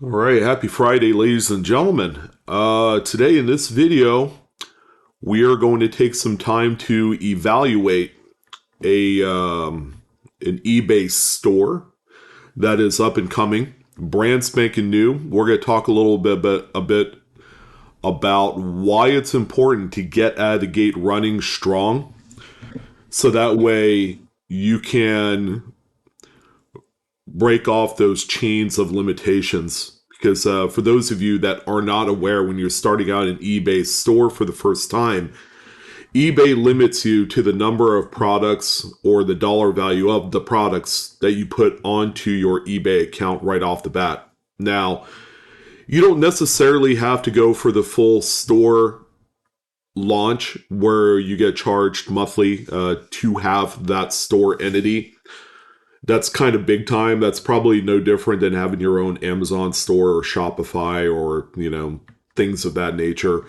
All right, happy Friday, ladies and gentlemen. Today in this video, we are going to take some time to evaluate a an eBay store that is up and coming, brand spanking new. We're going to talk a bit about why it's important to get out of the gate running strong, so that way you can break off those chains of limitations. Because for those of you that are not aware, when you're starting out an eBay store for the first time, eBay limits you to the number of products or the dollar value of the products that you put onto your eBay account right off the bat. Now, you don't necessarily have to go for the full store launch where you get charged monthly to have that store entity. That's kind of big time. That's probably no different than having your own Amazon store or Shopify or, things of that nature.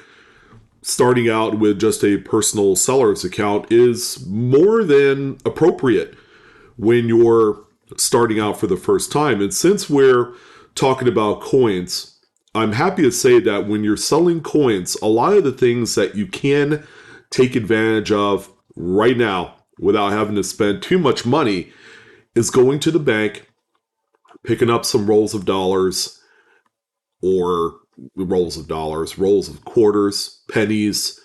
Starting out with just a personal seller's account is more than appropriate when you're starting out for the first time. And since we're talking about coins, I'm happy to say that when you're selling coins, a lot of the things that you can take advantage of right now without having to spend too much money is going to the bank, picking up some rolls of dollars, rolls of quarters, pennies,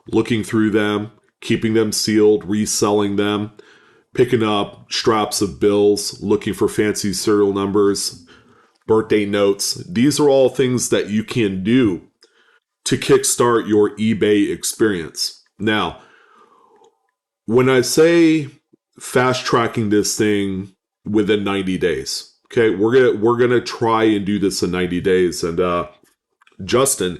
looking through them, keeping them sealed, reselling them, picking up straps of bills, looking for fancy serial numbers, birthday notes. These are all things that you can do to kickstart your eBay experience. Now, when I say fast tracking this thing within 90 days. Okay, we're gonna try and do this in 90 days. And Justin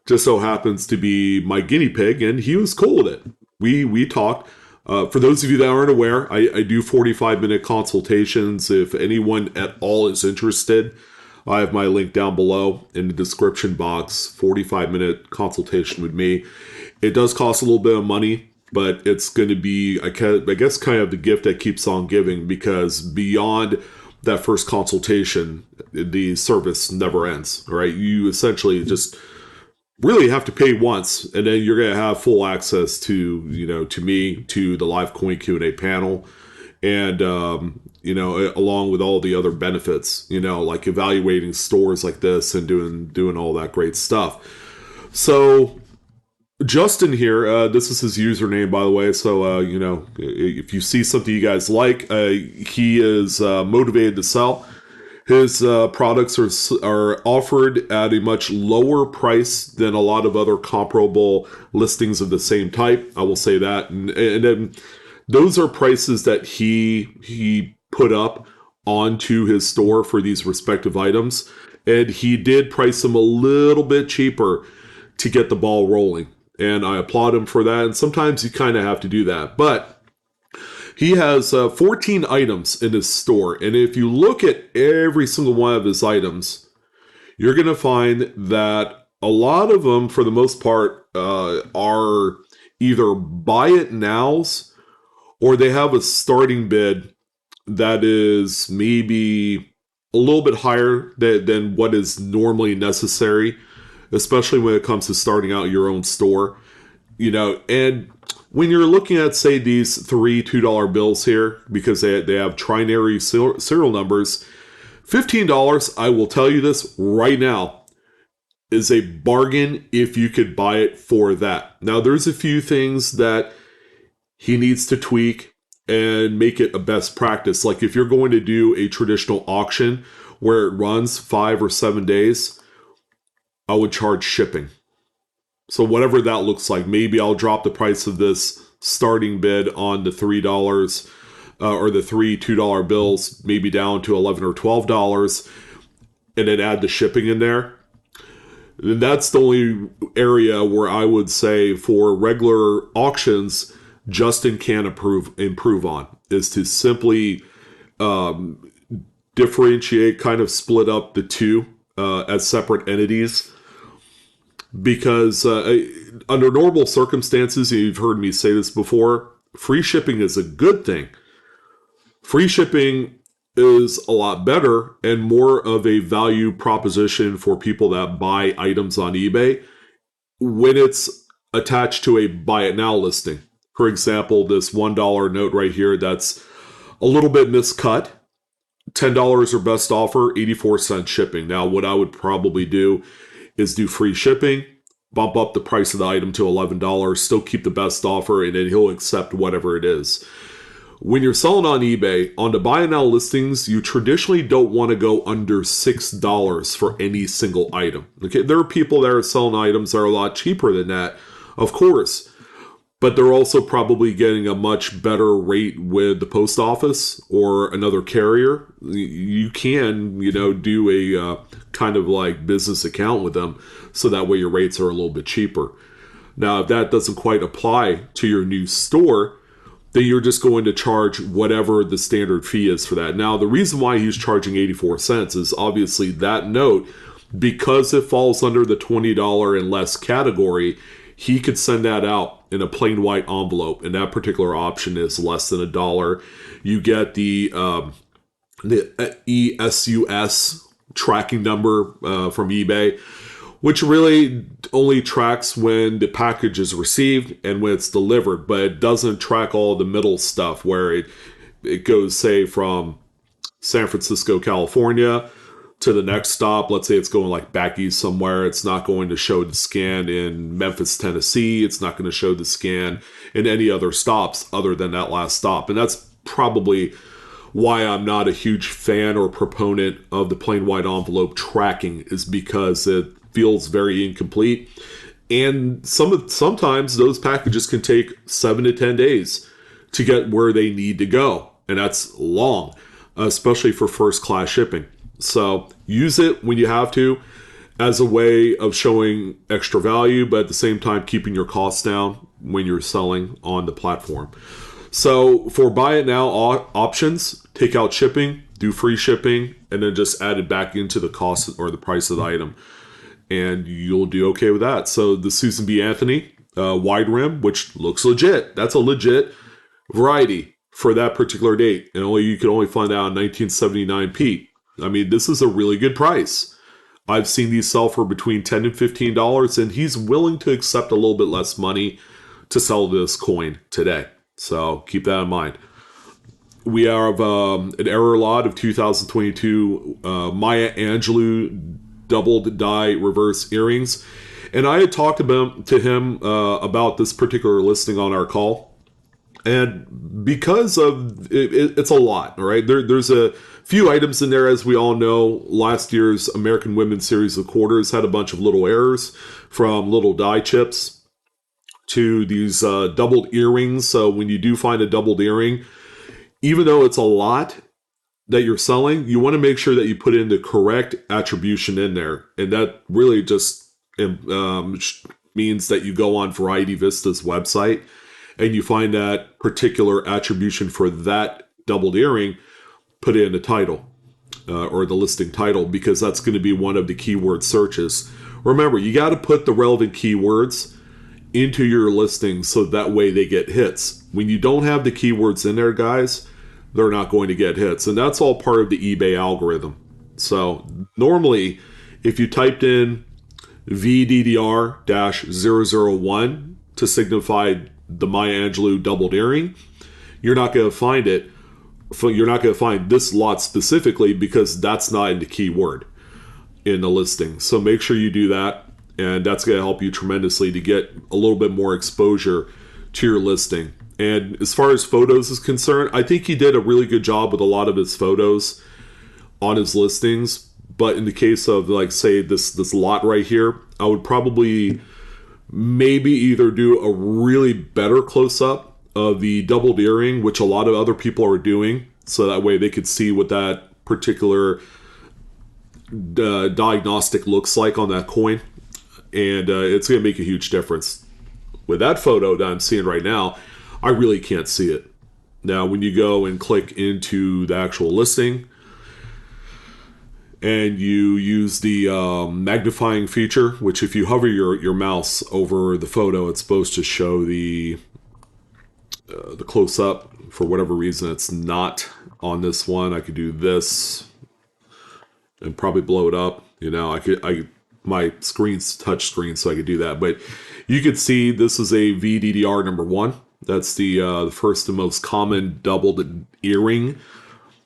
just so happens to be my guinea pig, and he was cool with it. We talked. For those of you that aren't aware, I do 45-minute consultations. If anyone at all is interested, I have my link down below in the description box. 45-minute consultation with me. It does cost a little bit of money, but it's going to be, I guess, kind of the gift that keeps on giving, because beyond that first consultation, the service never ends, right? You essentially just really have to pay once, and then you're going to have full access to, to me, to the live coin Q&A panel, and, along with all the other benefits, like evaluating stores like this and doing all that great stuff. So Justin here, this is his username, by the way. So, if you see something you guys like, he is motivated to sell. His products are offered at a much lower price than a lot of other comparable listings of the same type. I will say that. And then those are prices that he put up onto his store for these respective items. And he did price them a little bit cheaper to get the ball rolling. And I applaud him for that. And sometimes you kind of have to do that. But he has 14 items in his store. And if you look at every single one of his items, you're going to find that a lot of them, for the most part, are either buy it nows, or they have a starting bid that is maybe a little bit higher than what is normally necessary, especially when it comes to starting out your own store, and when you're looking at, say, these three $2 bills here, because they have trinary serial numbers, $15, I will tell you this right now, is a bargain if you could buy it for that. Now, there's a few things that he needs to tweak and make it a best practice. Like if you're going to do a traditional auction where it runs 5 or 7 days, I would charge shipping. So whatever that looks like, maybe I'll drop the price of this starting bid on the $3 or the three $2 bills, maybe down to $11 or $12, and then add the shipping in there. And that's the only area where I would say for regular auctions, Justin can improve on, is to simply differentiate, kind of split up the two as separate entities. Because under normal circumstances, you've heard me say this before, free shipping is a good thing. Free shipping is a lot better and more of a value proposition for people that buy items on eBay when it's attached to a buy it now listing. For example, this $1 note right here that's a little bit miscut. $10 or best offer, 84 cents shipping. Now, what I would probably do is do free shipping, bump up the price of the item to $11, still keep the best offer, and then he'll accept whatever it is. When you're selling on eBay, on the buy now listings, you traditionally don't want to go under $6 for any single item. Okay, there are people that are selling items that are a lot cheaper than that, of course, but they're also probably getting a much better rate with the post office or another carrier. You can, do a kind of like business account with them, so that way your rates are a little bit cheaper. Now, if that doesn't quite apply to your new store, then you're just going to charge whatever the standard fee is for that. Now, the reason why he's charging 84 cents is obviously that note, because it falls under the $20 and less category, he could send that out in a plain white envelope, and that particular option is less than $1. You get the ESUS tracking number from eBay, which really only tracks when the package is received and when it's delivered, but it doesn't track all the middle stuff where it goes, say, from San Francisco, California to the next stop. Let's say it's going like back east somewhere. It's not going to show the scan in Memphis, Tennessee. It's not going to show the scan in any other stops other than that last stop. And that's probably why I'm not a huge fan or proponent of the plain white envelope tracking, is because it feels very incomplete. And sometimes those packages can take 7 to 10 days to get where they need to go. And that's long, especially for first class shipping. So use it when you have to as a way of showing extra value, but at the same time keeping your costs down when you're selling on the platform. So for buy it now options, take out shipping, do free shipping, and then just add it back into the cost or the price of the item, and you'll do okay with that. So the Susan B. Anthony wide rim, which looks legit. That's a legit variety for that particular date, and you can only find out in 1979p. I mean, this is a really good price. I've seen these sell for between $10 and $15, and he's willing to accept a little bit less money to sell this coin today. So keep that in mind. We have an error lot of 2022 Maya Angelou doubled die reverse earrings. And I had talked to him about this particular listing on our call. And because of it's a lot, all right? There's a few items in there, as we all know. Last year's American Women's Series of Quarters had a bunch of little errors, from little die chips to these doubled earrings. So when you do find a doubled earring, even though it's a lot that you're selling, you want to make sure that you put in the correct attribution in there. And that really just means that you go on Variety Vista's website and you find that particular attribution for that doubled earring, put in the title or the listing title, because that's going to be one of the keyword searches. Remember, you got to put the relevant keywords into your listing so that way they get hits. When you don't have the keywords in there, guys, they're not going to get hits. And that's all part of the eBay algorithm. So normally, if you typed in VDDR-001 to signify the Maya Angelou doubled earring, you're not going to find it. You're not going to find this lot specifically, because that's not in the keyword in the listing. So make sure you do that, and that's going to help you tremendously to get a little bit more exposure to your listing. And as far as photos is concerned, I think he did a really good job with a lot of his photos on his listings. But in the case of, like, say, this lot right here, I would probably maybe either do a really better close-up of the doubled earring, which a lot of other people are doing, so that way they could see what that particular diagnostic looks like on that coin. And it's going to make a huge difference. With that photo that I'm seeing right now, I really can't see it. Now, when you go and click into the actual listing and you use the magnifying feature, which if you hover your mouse over the photo, it's supposed to show the close-up. For whatever reason, it's not on this one. I could do this and probably blow it up. My screen's touch screen, so I could do that. But you could see this is a VDDR number 1. That's the first and most common doubled earring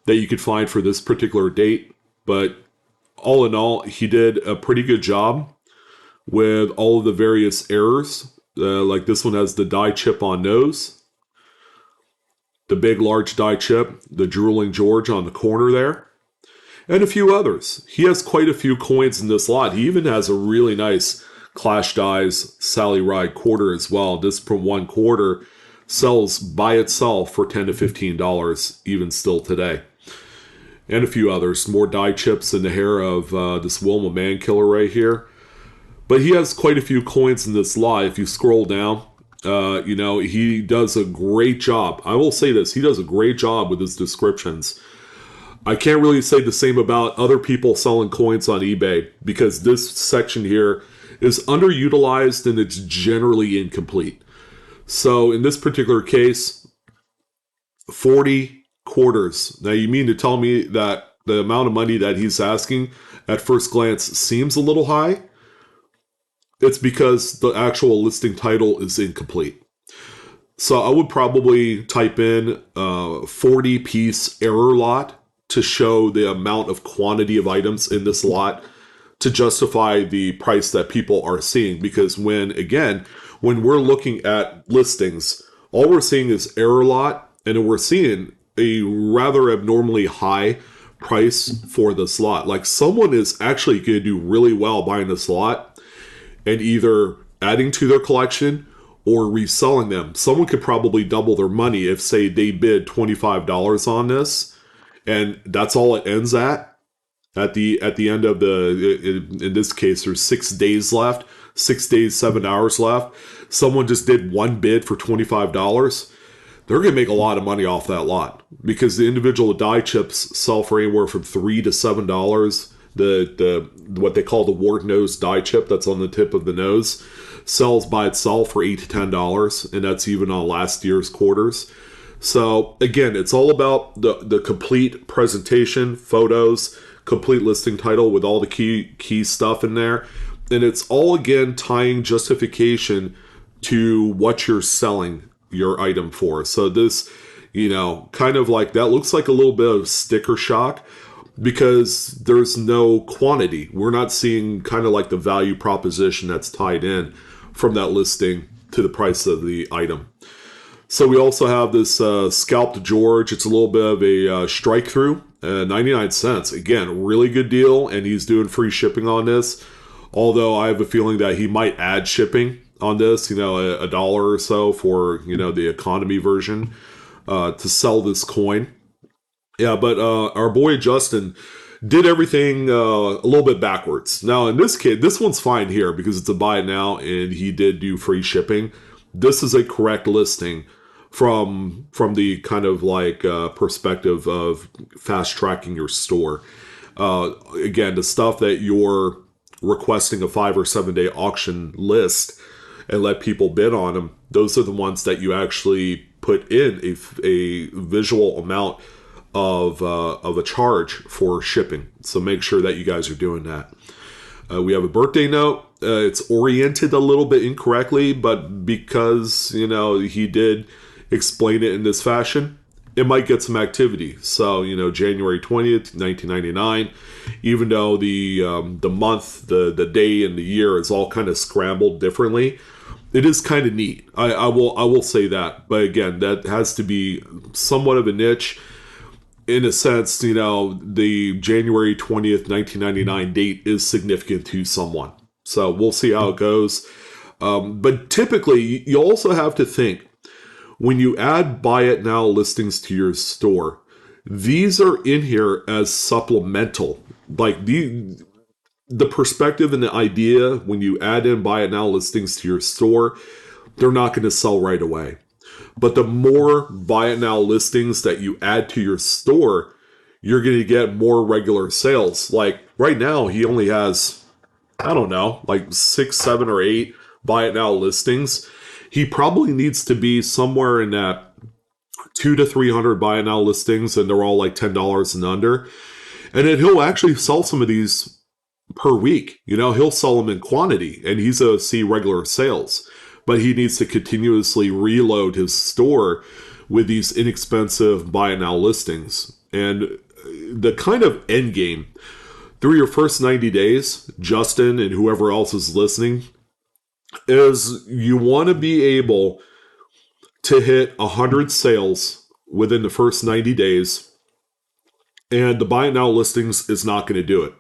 that you could find for this particular date. But all in all, he did a pretty good job with all of the various errors. Like this one has the die chip on nose, the big large die chip, the drooling George on the corner there, and a few others. He has quite a few coins in this lot. He even has a really nice Clash Dies Sally Ride quarter as well. This from 1 quarter sells by itself for $10 to $15 even still today. And a few others, more die chips in the hair of this Wilma Mankiller right here. But he has quite a few coins in this lot. If you scroll down, he does a great job. I will say this, he does a great job with his descriptions. I can't really say the same about other people selling coins on eBay because this section here is underutilized and it's generally incomplete. So in this particular case, 40 quarters. Now you mean to tell me that the amount of money that he's asking at first glance seems a little high? It's because the actual listing title is incomplete. So I would probably type in 40-piece error lot to show the amount of quantity of items in this lot to justify the price that people are seeing. Because when we're looking at listings, all we're seeing is error lot, and we're seeing a rather abnormally high price for this lot. Like someone is actually going to do really well buying this lot and either adding to their collection or reselling them. Someone could probably double their money if, say, they bid $25 on this, and that's all it ends at the end of in this case, there's 6 days left, 6 days, 7 hours left. Someone just did one bid for $25. They're going to make a lot of money off that lot because the individual die chips sell for anywhere from $3 to $7. The what they call the wart nose die chip that's on the tip of the nose sells by itself for $8 to $10, and that's even on last year's quarters. So again, it's all about the complete presentation, photos, complete listing title with all the key stuff in there, and it's all again tying justification to what you're selling your item for. So this, kind of like that looks like a little bit of sticker shock because there's no quantity. We're not seeing kind of like the value proposition that's tied in from that listing to the price of the item. So we also have this scalped George. It's a little bit of a strike through, 99 cents. Again, really good deal, and he's doing free shipping on this. Although I have a feeling that he might add shipping on this, $1 or so for, the economy version to sell this coin. Yeah, but our boy Justin did everything a little bit backwards. Now, in this case, this one's fine here because it's a buy it now, and he did do free shipping. This is a correct listing from the kind of like perspective of fast tracking your store. Again, the stuff that you're requesting a 5 or 7 day auction list and let people bid on them, those are the ones that you actually put in a visual amount of a charge for shipping. So make sure that you guys are doing that. We have a birthday note. It's oriented a little bit incorrectly, but because, he did explain it in this fashion, it might get some activity. So, January 20th, 1999, even though the month, the day, and the year is all kind of scrambled differently, it is kind of neat. I will say that. But again, that has to be somewhat of a niche. In a sense, the January 20th, 1999 date is significant to someone. So we'll see how it goes. But typically, you also have to think, when you add buy it now listings to your store, these are in here as supplemental. Like the perspective and the idea, when you add in buy it now listings to your store, they're not going to sell right away. But the more buy it now listings that you add to your store, you're going to get more regular sales. Like right now, he only has, I don't know, like 6, 7, or 8 buy it now listings. He probably needs to be somewhere in that 200 to 300 buy now listings, and they're all like $10 and under. And then he'll actually sell some of these per week. He'll sell them in quantity, and he's a see regular sales. But he needs to continuously reload his store with these inexpensive buy now listings. And the kind of end game through your first 90 days, Justin and whoever else is listening, is you want to be able to hit 100 sales within the first 90 days. And the buy now listings is not going to do it.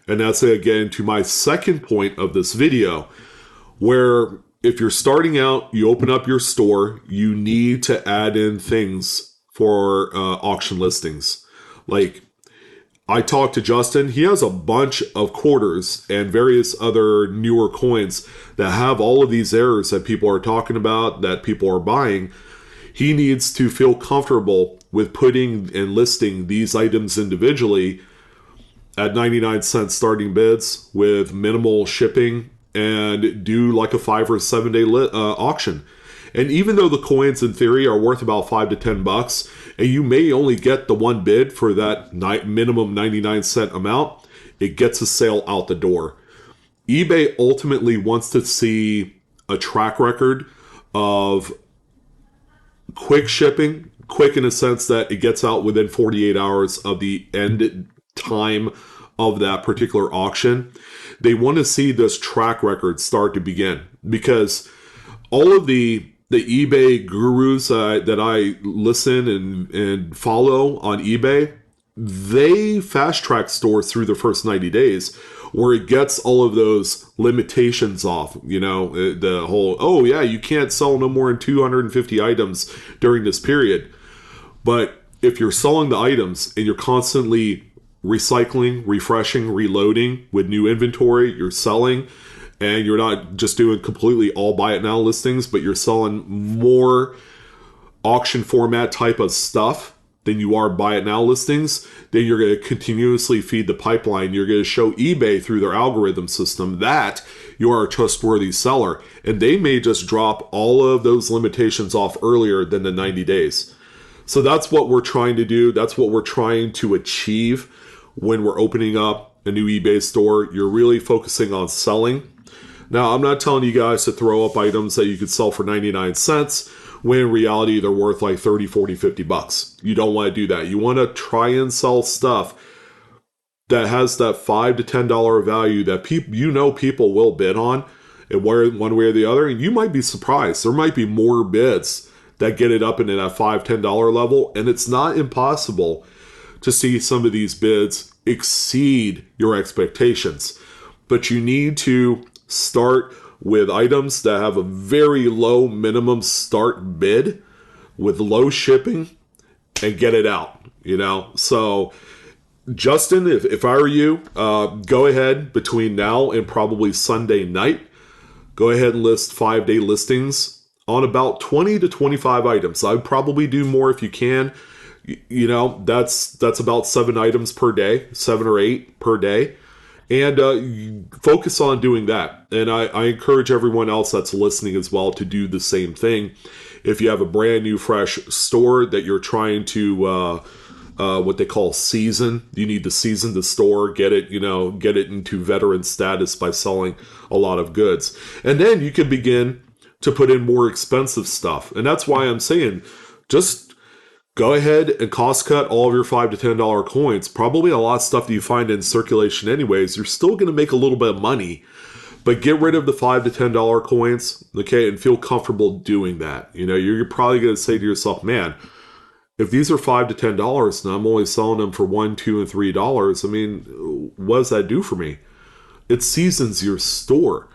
And that's, again, to my second point of this video, where if you're starting out, you open up your store, you need to add in things for auction listings. Like, I talked to Justin. He has a bunch of quarters and various other newer coins that have all of these errors that people are talking about, that people are buying. He needs to feel comfortable with putting and listing these items individually at 99 cent starting bids with minimal shipping, and do like a 5 or 7 day auction. And even though the coins in theory are worth about $5 to $10, and you may only get the one bid for that minimum 99 cent amount, it gets a sale out the door. eBay ultimately wants to see a track record of quick shipping, quick in a sense that it gets out within 48 hours of the end time of that particular auction. They want to see this track record start to begin, because all of the eBay gurus that I listen and follow on eBay, they fast track stores through the first 90 days, where it gets all of those limitations off. The whole, oh yeah, you can't sell no more than 250 items during this period. But if you're selling the items and you're constantly recycling, refreshing, reloading with new inventory, you're selling, and you're not just doing completely all buy it now listings, but you're selling more auction format type of stuff than you are buy it now listings, then you're going to continuously feed the pipeline. You're going to show eBay through their algorithm system that you are a trustworthy seller, and they may just drop all of those limitations off earlier than the 90 days. So that's what we're trying to do. That's what we're trying to achieve when we're opening up a new eBay store. You're really focusing on selling. Now, I'm not telling you guys to throw up items that you could sell for 99 cents when in reality they're worth like 30, 40, 50 bucks. You don't want to do that. You want to try and sell stuff that has that $5 to $10 value that people will bid on, and one way or the other. And you might be surprised. There might be more bids that get it up into that $5, $10 level. And it's not impossible to see some of these bids exceed your expectations. But you need to start with items that have a very low minimum start bid with low shipping and get it out, So, Justin, if I were you, go ahead between now and probably Sunday night, go ahead and list 5-day listings on about 20 to 25 items. I'd probably do more if you can. That's about 7 items per day, 7 or 8 per day. And focus on doing that. And I encourage everyone else that's listening as well to do the same thing. If you have a brand new, fresh store that you're trying to, what they call season, you need to season the store, get it into veteran status by selling a lot of goods. And then you can begin to put in more expensive stuff. And that's why I'm saying, just go ahead and cost cut all of your $5 to $10 coins. Probably a lot of stuff that you find in circulation anyways. You're still going to make a little bit of money, but get rid of the $5 to $10 coins, okay, and feel comfortable doing that. You're probably going to say to yourself, man, if these are $5 to $10 and I'm only selling them for $1, $2, and $3, I mean, what does that do for me? It seasons your store.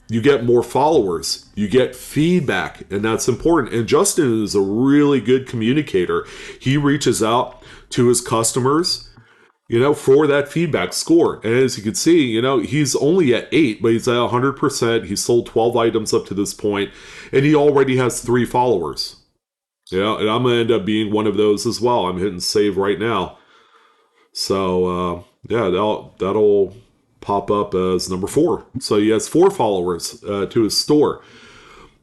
You get more followers, you get feedback, and that's important. And Justin is a really good communicator. He reaches out to his customers, for that feedback score. And as you can see, he's only at 8, but he's at 100%. He's sold 12 items up to this point, and he already has 3 followers. And I'm going to end up being one of those as well. I'm hitting save right now. So, that'll pop up as number 4. So he has 4 followers to his store.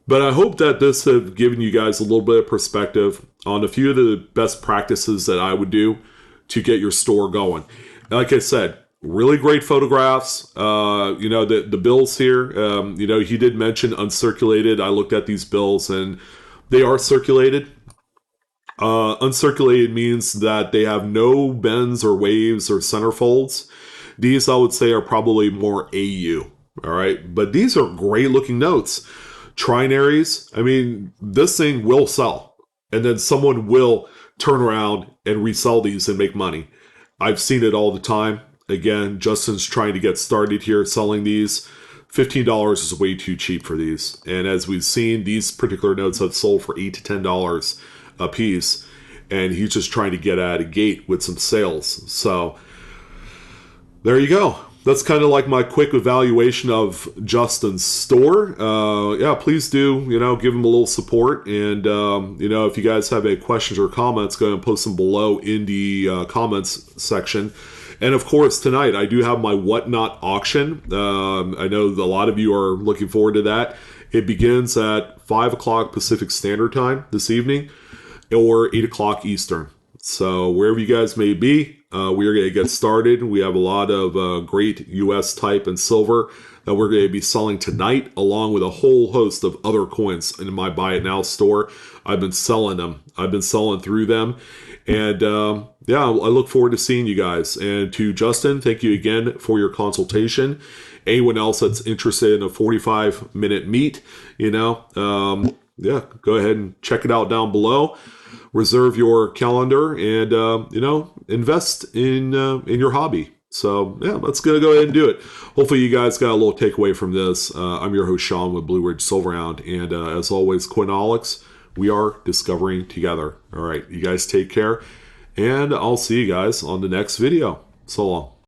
But I hope that this has given you guys a little bit of perspective on a few of the best practices that I would do to get your store going. And like I said, really great photographs. The bills here, he did mention uncirculated. I looked at these bills and they are circulated. Uncirculated means that they have no bends or waves or centerfolds. These, I would say, are probably more AU. All right. But these are great looking notes. Trinaries, I mean, this thing will sell. And then someone will turn around and resell these and make money. I've seen it all the time. Again, Justin's trying to get started here selling these. $15 is way too cheap for these. And as we've seen, these particular notes have sold for $8 to $10 a piece. And he's just trying to get out of gate with some sales. So there you go. That's kind of like my quick evaluation of Justin's store. Please do, give him a little support. And, if you guys have any questions or comments, go ahead and post them below in the comments section. And of course, tonight I do have my Whatnot auction. I know a lot of you are looking forward to that. It begins at 5 o'clock Pacific Standard Time this evening or 8 o'clock Eastern. So wherever you guys may be, we are going to get started. We have a lot of great US type and silver that we're going to be selling tonight, along with a whole host of other coins in my Buy It Now store. I've been selling them. I've been selling through them. And I look forward to seeing you guys. And to Justin, thank you again for your consultation. Anyone else that's interested in a 45-minute meet, go ahead and check it out down below. Reserve your calendar and, invest in your hobby. So, let's go ahead and do it. Hopefully you guys got a little takeaway from this. I'm your host, Sean, with Blue Ridge Silverhound. And as always, Coinaholics, we are discovering together. All right, you guys take care. And I'll see you guys on the next video. So long.